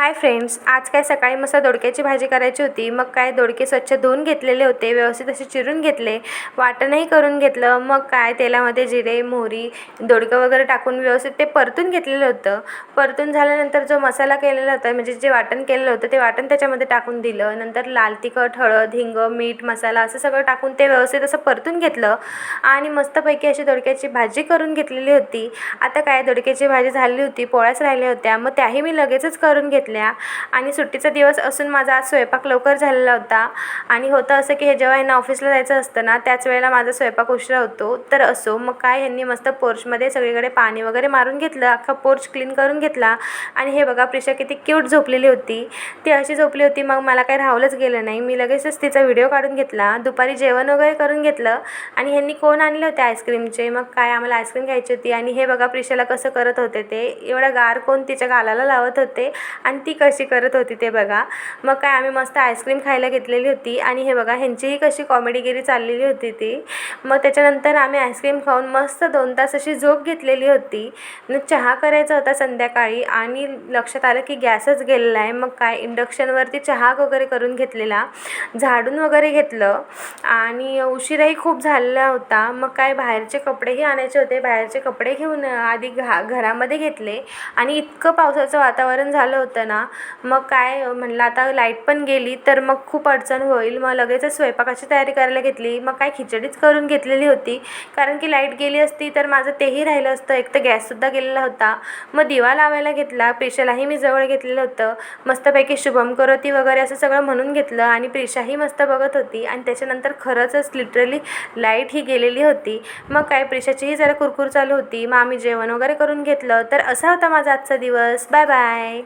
Hi friends, आज काय सकाळी मस्त दोडक्याची भाजी करायची होती। मग काय दोडके स्वच्छ धुवून घेतलेले होते, व्यवस्थित असे चिरून घेतले, वाटणही करून घेतलं। मग काय तेलामध्ये जिरे मोहरी दोडकं वगैरे टाकून व्यवस्थित ते परतून घेतलेलं होतं। परतून झाल्यानंतर जो मसाला केलेला होता म्हणजे जे वाटण केलेलं होतं ते वाटण त्याच्यामध्ये टाकून दिलं। नंतर लाल तिखट, हळद, हिंग, मीठ, मसाला असं सगळं टाकून ते व्यवस्थित असं परतून घेतलं आणि मस्तपैकी अशी दोडक्याची भाजी करून घेतलेली होती। आता काय दोडक्याची भाजी झाली होती, पोळ्याच राहिल्या होत्या, मग त्याही मी लगेचच करून घेतल्या। आणि सुट्टीचा दिवस असून माझा आज स्वयंपाक लवकर झालेला होता आणि होतं असं की जेव्हा ह्यांना ऑफिसला जायचं असतं ना त्याच वेळेला माझा स्वयंपाक उशिरा होतो। तर असो, मग काय ह्यांनी मस्त पोर्चमध्ये सगळीकडे पाणी वगैरे मारून घेतलं, अख्खा पोर्च क्लीन करून घेतला। आणि हे बघा प्रिशा किती क्यूट झोपलेली होती, ती अशी झोपली होती। मग मला काही राहवलंच गेलं नाही, मी लगेचच तिचा व्हिडिओ काढून घेतला। दुपारी जेवण वगैरे करून घेतलं आणि ह्यांनी कोण आणले होते आईस्क्रीमचे, मग काय आम्हाला आईस्क्रीम घ्यायची होती। आणि हे बघा प्रिशाला कसं करत होते, ते एवढं गार कोण तिच्या गालाला लावत होते आणि ती कशी करत होती ते बघा। मग काय आम्ही मस्त आईस्क्रीम खायला घेतलेली होती आणि हे बघा ह्यांचीही कशी कॉमेडीगिरी चाललेली होती ती। मग त्याच्यानंतर आम्ही आईस्क्रीम खाऊन मस्त 2 तास अशी झोप घेतलेली होती। मग चहा करायचा होता संध्याकाळी आणि लक्षात आलं की गॅसच गेलेला आहे। मग काय इंडक्शनवरती चहा वगैरे करून घेतलेला, झाडून वगैरे घेतलं आणि उशीरही खूप झालेला होता। मग काय बाहेरचे कपडेही आणायचे होते, बाहेरचे कपडे घेऊन आधी घरामध्ये घेतले आणि इतकं पावसाचं वातावरण झालं होतं ना, मग काय म्हणलं आता लाईट पण गेली तर मग खूप अडचण होईल। मग लगेचच स्वयंपाकाची तयारी करायला घेतली। मग काय खिचडीच करून घेतलेली होती, कारण की लाईट गेली असती तर माझं तेही राहिलं असतं, एक तर गॅससुद्धा गेलेला होता। मग दिवा लावायला घेतला, प्रिशालाही मी जवळ घेतलेलं होतं, मस्तपैकी शुभम करोती वगैरे असं सगळं म्हणून घेतलं आणि प्रिशाही मस्त बघत होती। आणि त्याच्यानंतर खरंच लिटरली लाईट ही गेलेली होती। मग काय प्रिशाचीही जरा कुरकुर चालू होती, मग आम्ही जेवण वगैरे करून घेतलं। तर असा होता माझा आजचा दिवस। Bye bye.